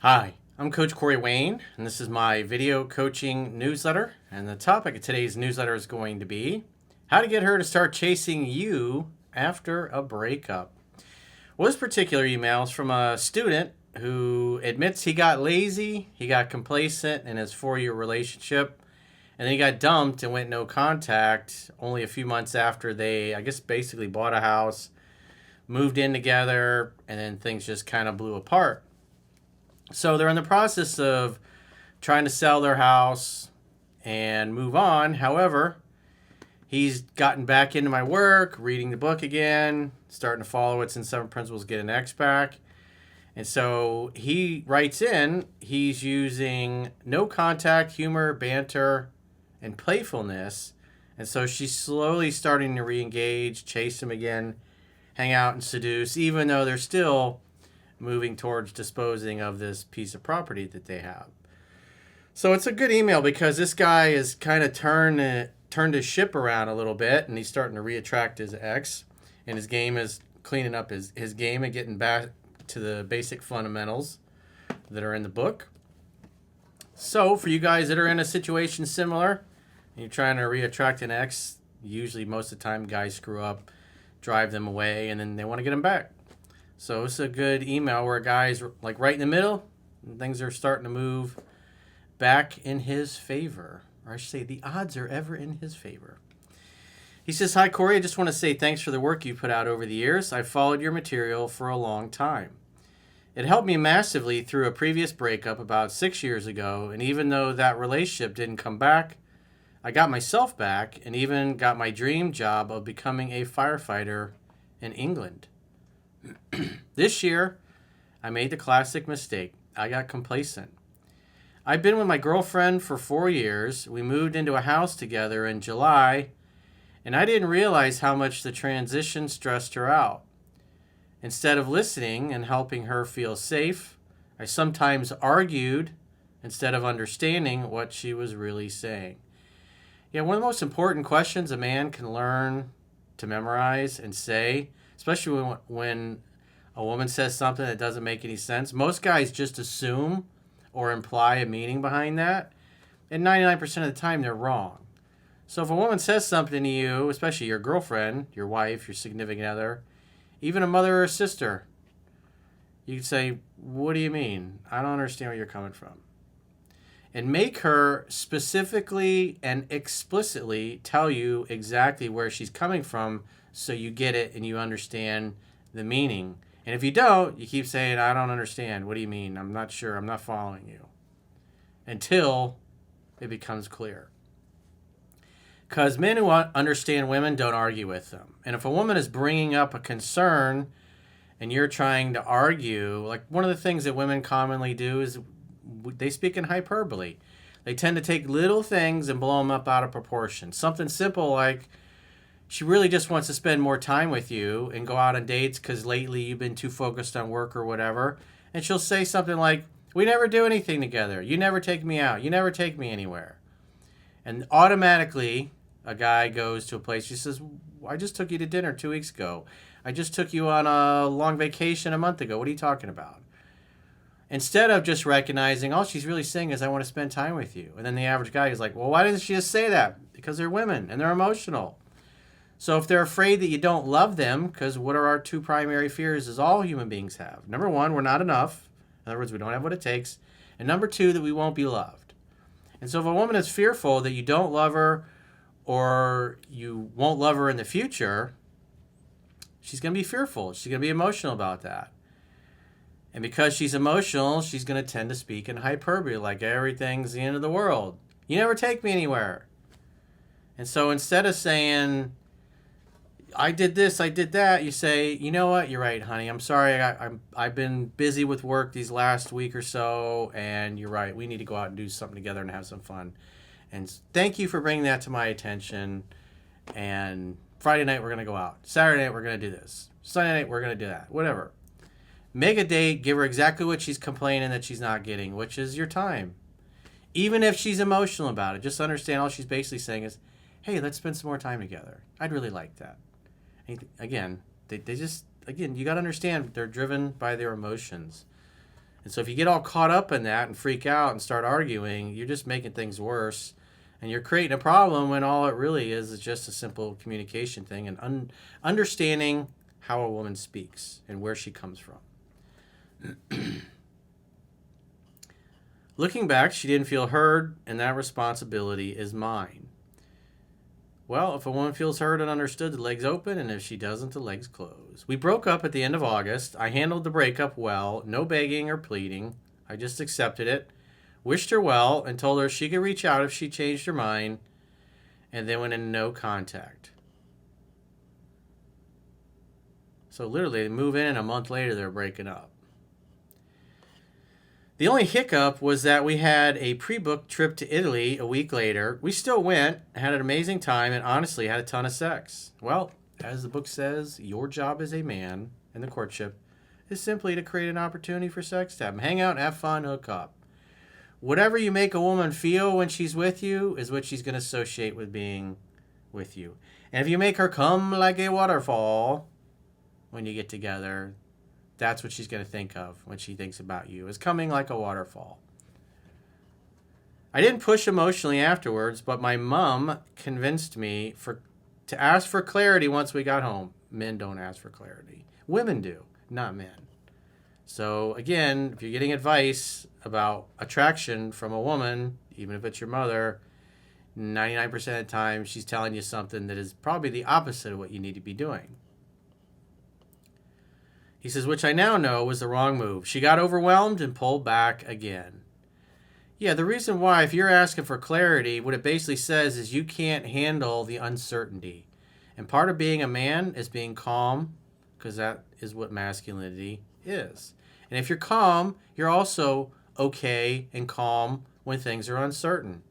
Hi, I'm Coach Corey Wayne, and this is my video coaching newsletter. And the topic of today's newsletter is going to be how to get her to start chasing you after a breakup. Well, this particular email is from a student who admits he got lazy, he got complacent in his 4-year relationship, and then he got dumped and went no contact only a few months after they, I guess, basically bought a house, moved in together, and then things just kind of blew apart. So they're in the process of trying to sell their house and move on. However, he's gotten back into my work, reading the book again, starting to follow It's in 7 Principles, Get an Ex Back. And so he writes in, he's using no contact, humor, banter, and playfulness. And so she's slowly starting to re-engage, chase him again, hang out and seduce, even though they're still moving towards disposing of this piece of property that they have. So it's a good email because this guy is kind of turned his ship around a little bit, and he's starting to reattract his ex, and his game is cleaning up his game and getting back to the basic fundamentals that are in the book. So for you guys that are in a situation similar, and you're trying to reattract an ex, usually most of the time guys screw up, drive them away, and then they want to get them back. So it's a good email where a guy's like right in the middle, and things are starting to move back in his favor. Or I should say the odds are ever in his favor. He says, "Hi, Corey. I just want to say thanks for the work you put out over the years. I've followed your material for a long time. It helped me massively through a previous breakup about 6 years ago, and even though that relationship didn't come back, I got myself back and even got my dream job of becoming a firefighter in England. This year, I made the classic mistake. I got complacent. I've been with my girlfriend for 4 years. We moved into a house together in July, and I didn't realize how much the transition stressed her out. Instead of listening and helping her feel safe, I sometimes argued instead of understanding what she was really saying." Yeah, one of the most important questions a man can learn to memorize and say, especially when a woman says something that doesn't make any sense. Most guys just assume or imply a meaning behind that, and 99% of the time they're wrong. So if a woman says something to you, especially your girlfriend, your wife, your significant other, even a mother or a sister, you can say, "What do you mean? I don't understand where you're coming from." And make her specifically and explicitly tell you exactly where she's coming from so you get it and you understand the meaning. And if you don't, you keep saying, "I don't understand. What do you mean? I'm not sure. I'm not following you." Until it becomes clear. Because men who understand women don't argue with them. And if a woman is bringing up a concern and you're trying to argue, like one of the things that women commonly do is they speak in hyperbole. They tend to take little things and blow them up out of proportion. Something simple like, she really just wants to spend more time with you and go out on dates because lately you've been too focused on work or whatever. And she'll say something like, "We never do anything together. You never take me out. You never take me anywhere." And automatically a guy goes to a place, she says, "I just took you to dinner 2 weeks ago. I just took you on a long vacation a month ago. What are you talking about?" Instead of just recognizing, all she's really saying is, "I want to spend time with you." And then the average guy is like, "Well, why didn't she just say that?" Because they're women and they're emotional. So if they're afraid that you don't love them, because what are our two primary fears is all human beings have. Number one, we're not enough. In other words, we don't have what it takes. And number two, that we won't be loved. And so if a woman is fearful that you don't love her or you won't love her in the future, she's going to be fearful. She's going to be emotional about that. And because she's emotional, she's going to tend to speak in hyperbole, like everything's the end of the world. "You never take me anywhere." And so instead of saying, "I did this, I did that," you say, "You know what? You're right, honey. I'm sorry. I've been busy with work these last week or so, and you're right. We need to go out and do something together and have some fun. And thank you for bringing that to my attention. And Friday night, we're going to go out. Saturday night, we're going to do this. Sunday night, we're going to do that." Whatever. Make a date. Give her exactly what she's complaining that she's not getting, which is your time. Even if she's emotional about it, just understand all she's basically saying is, "Hey, let's spend some more time together. I'd really like that." Again, they just, again, you got to understand they're driven by their emotions. And so if you get all caught up in that and freak out and start arguing, you're just making things worse. And you're creating a problem when all it really is just a simple communication thing and understanding how a woman speaks and where she comes from. Looking back, she didn't feel heard, and that responsibility is mine. Well, if a woman feels heard and understood, the leg's open, and if she doesn't, the leg's closed. We broke up at the end of August. I handled the breakup well, no begging or pleading. I just accepted it, wished her well, and told her she could reach out if she changed her mind, and then went in no contact. So literally, they move in, and a month later, they're breaking up. The only hiccup was that we had a pre-booked trip to Italy a week later. We still went, had an amazing time, and honestly had a ton of sex. Well, as the book says, your job as a man in the courtship is simply to create an opportunity for sex time. Hang out, have fun, hook up. Whatever you make a woman feel when she's with you is what she's going to associate with being with you. And if you make her come like a waterfall when you get together, that's what she's going to think of when she thinks about you, is coming like a waterfall. I didn't push emotionally afterwards, but my mom convinced me to ask for clarity once we got home. Men don't ask for clarity. Women do, not men. So again, if you're getting advice about attraction from a woman, even if it's your mother, 99% of the time she's telling you something that is probably the opposite of what you need to be doing. He says, which I now know was the wrong move. She got overwhelmed and pulled back again. Yeah, the reason why, if you're asking for clarity, what it basically says is you can't handle the uncertainty. And part of being a man is being calm, because that is what masculinity is. And if you're calm, you're also okay and calm when things are uncertain.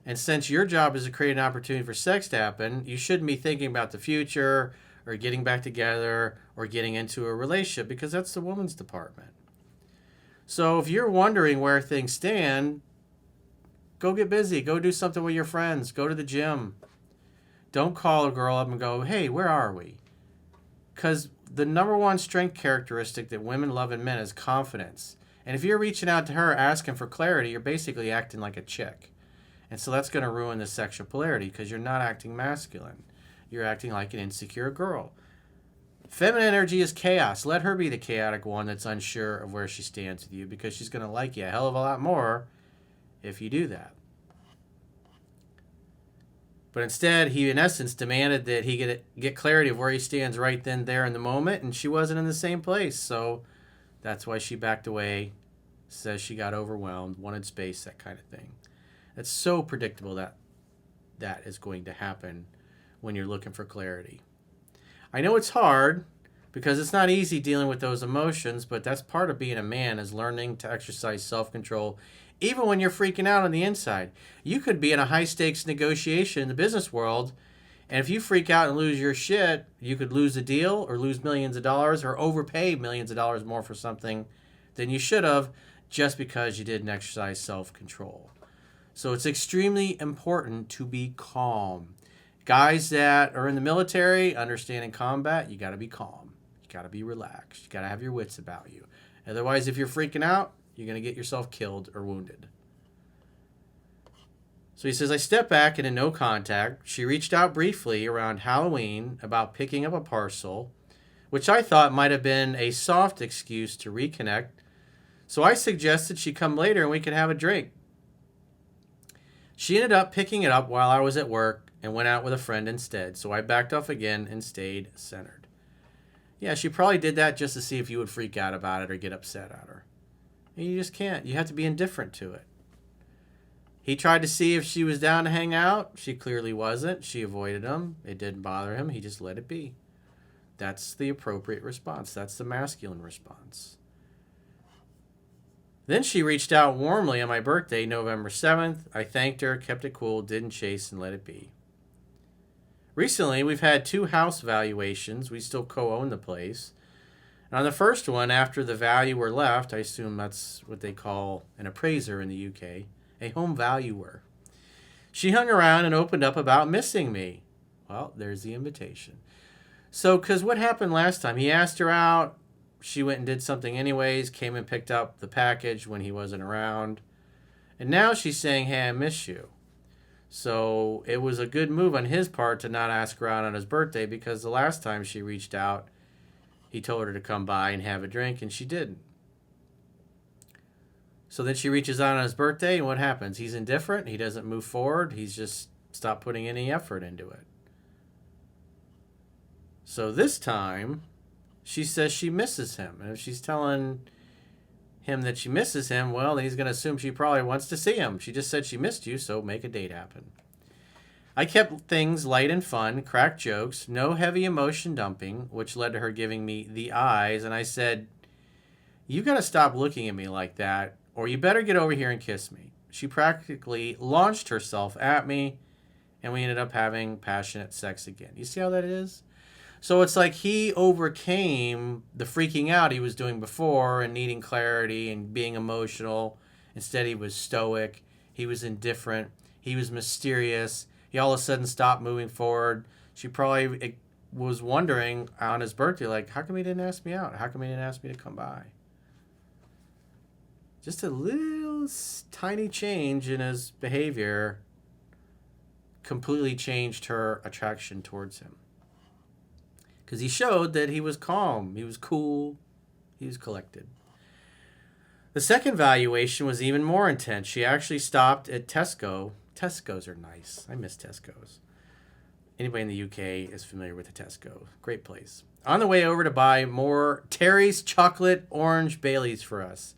And since your job is to create an opportunity for sex to happen, you shouldn't be thinking about the future or getting back together or getting into a relationship, because that's the woman's department. So if you're wondering where things stand, go get busy. Go do something with your friends. Go to the gym. Don't call a girl up and go, hey, where are we? Because the number one strength characteristic that women love in men is confidence. And if you're reaching out to her asking for clarity, you're basically acting like a chick. And so that's going to ruin the sexual polarity, because you're not acting masculine. You're acting like an insecure girl. Feminine energy is chaos. Let her be the chaotic one that's unsure of where she stands with you, because she's going to like you a hell of a lot more if you do that. But instead, he in essence demanded that he get clarity of where he stands right then, there in the moment, and she wasn't in the same place. So that's why she backed away, says she got overwhelmed, wanted space, that kind of thing. It's so predictable that that is going to happen when you're looking for clarity. I know it's hard because it's not easy dealing with those emotions, but that's part of being a man, is learning to exercise self-control even when you're freaking out on the inside. You could be in a high-stakes negotiation in the business world, and if you freak out and lose your shit, you could lose a deal or lose millions of dollars or overpay millions of dollars more for something than you should have, just because you didn't exercise self-control. So it's extremely important to be calm. Guys that are in the military, understanding combat, you got to be calm. You got to be relaxed. You got to have your wits about you. Otherwise, if you're freaking out, you're going to get yourself killed or wounded. So he says, I stepped back into no contact. She reached out briefly around Halloween about picking up a parcel, which I thought might have been a soft excuse to reconnect. So I suggested she come later and we could have a drink. She ended up picking it up while I was at work and went out with a friend instead. So I backed off again and stayed centered. Yeah, she probably did that just to see if you would freak out about it or get upset at her. And you just can't. You have to be indifferent to it. He tried to see if she was down to hang out. She clearly wasn't. She avoided him. It didn't bother him. He just let it be. That's the appropriate response. That's the masculine response. Then she reached out warmly on my birthday, November 7th. I thanked her, kept it cool, didn't chase, and let it be. Recently, we've had 2 house valuations. We still co-own the place. And on the first one, after the valuer left, I assume that's what they call an appraiser in the UK, a home valuer. She hung around and opened up about missing me. Well, there's the invitation. So, because what happened last time, he asked her out, she went and did something anyways, came and picked up the package when he wasn't around. And now she's saying, hey, I miss you. So it was a good move on his part to not ask her out on his birthday, because the last time she reached out, he told her to come by and have a drink, and she didn't. So then she reaches out on his birthday, and what happens? He's indifferent. He doesn't move forward. He's just stopped putting any effort into it. So this time, she says she misses him. And if she's telling him that she misses him, well, then he's going to assume she probably wants to see him. She just said she missed you, so make a date happen. I kept things light and fun, cracked jokes, no heavy emotion dumping, which led to her giving me the eyes. And I said, you got to stop looking at me like that, or you better get over here and kiss me. She practically launched herself at me, and we ended up having passionate sex again. You see how that is? So it's like he overcame the freaking out he was doing before and needing clarity and being emotional. Instead, he was stoic. He was indifferent. He was mysterious. He all of a sudden stopped moving forward. She probably was wondering on his birthday, like, how come he didn't ask me out? How come he didn't ask me to come by? Just a little tiny change in his behavior completely changed her attraction towards him. Because he showed that he was calm, he was cool, he was collected. The second valuation was even more intense. She actually stopped at Tesco. Tesco's are nice. I miss Tesco's. Anybody in the UK is familiar with the Tesco. Great place. On the way over to buy more Terry's chocolate orange Baileys for us.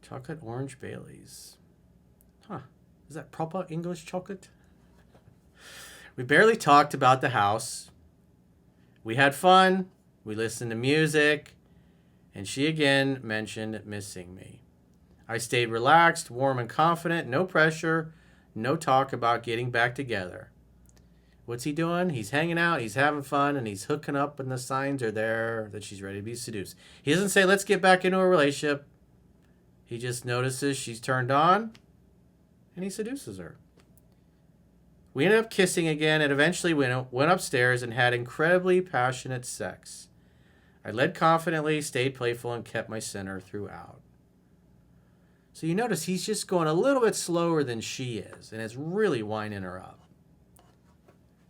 Chocolate orange Baileys. Huh. Is that proper English chocolate? We barely talked about the house. We had fun. We listened to music. And she again mentioned missing me. I stayed relaxed, warm, and confident. No pressure. No talk about getting back together. What's he doing? He's hanging out. He's having fun. And he's hooking up when the signs are there that she's ready to be seduced. He doesn't say, let's get back into a relationship. He just notices she's turned on. And he seduces her. We ended up kissing again, and eventually went upstairs and had incredibly passionate sex. I led confidently, stayed playful, and kept my center throughout. So you notice he's just going a little bit slower than she is, and it's really winding her up.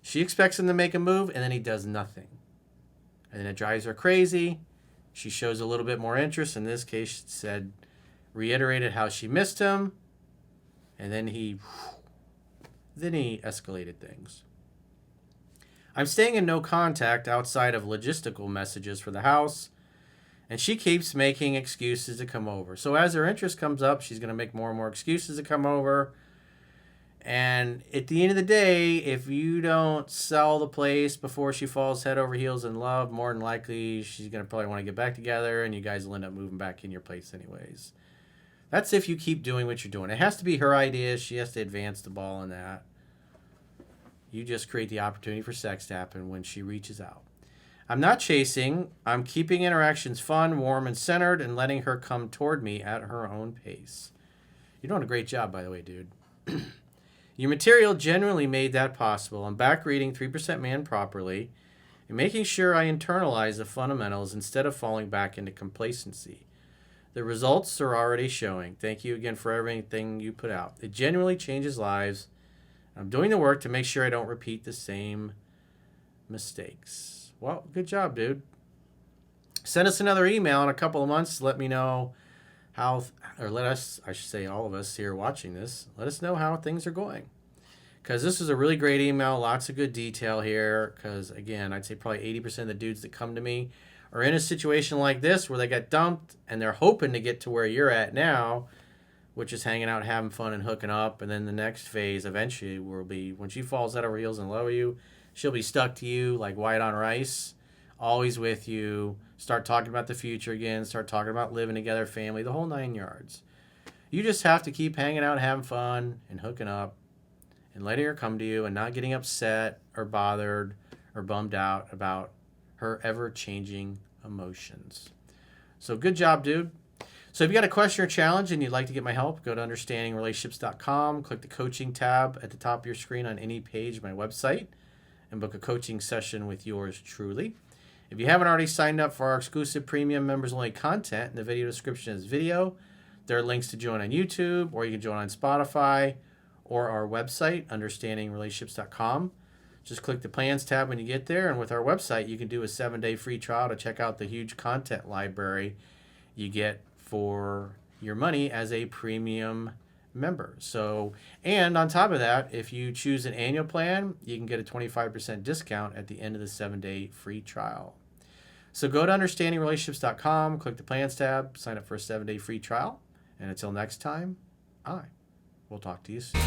She expects him to make a move, and then he does nothing. And then it drives her crazy. She shows a little bit more interest. In this case, she reiterated how she missed him, and then he escalated things. I'm staying in no contact outside of logistical messages for the house, and she keeps making excuses to come over. So as her interest comes up, she's going to make more and more excuses to come over. And at the end of the day, if you don't sell the place before she falls head over heels in love, more than likely she's going to probably want to get back together, and you guys will end up moving back in your place anyways. That's if you keep doing what you're doing. It has to be her idea. She has to advance the ball on that. You just create the opportunity for sex to happen when she reaches out. I'm not chasing. I'm keeping interactions fun, warm, and centered, and letting her come toward me at her own pace. You're doing a great job, by the way, dude. Your material genuinely made that possible. I'm back reading 3% Man properly and making sure I internalize the fundamentals instead of falling back into complacency. The results are already showing. Thank you again for everything you put out. It genuinely changes lives. I'm doing the work to make sure I don't repeat the same mistakes. Well, good job, dude. Send us another email in a couple of months. Let me know how, or let us, I should say all of us here watching this, let us know how things are going. Because this is a really great email. Lots of good detail here. Because, again, I'd say probably 80% of the dudes that come to me are in a situation like this where they got dumped and they're hoping to get to where you're at now, which is hanging out, having fun, and hooking up. And then the next phase eventually will be when she falls head over heels in love with you, she'll be stuck to you like white on rice, always with you. Start talking about the future again. Start talking about living together, family, the whole 9 yards. You just have to keep hanging out, having fun, and hooking up, and letting her come to you and not getting upset or bothered or bummed out about her ever-changing emotions. So good job, dude. So if you got a question or challenge and you'd like to get my help, go to understandingrelationships.com, click the coaching tab at the top of your screen on any page of my website, and book a coaching session with yours truly. If you haven't already signed up for our exclusive premium members-only content, in the video description is video. There are links to join on YouTube, or you can join on Spotify, or our website, understandingrelationships.com. Just click the plans tab when you get there, and with our website, you can do a 7-day free trial to check out the huge content library you get for your money as a premium member. So, and on top of that, if you choose an annual plan, you can get a 25% discount at the end of the 7-day free trial. So go to understandingrelationships.com, click the plans tab, sign up for a 7-day free trial, and until next time, I will talk to you soon.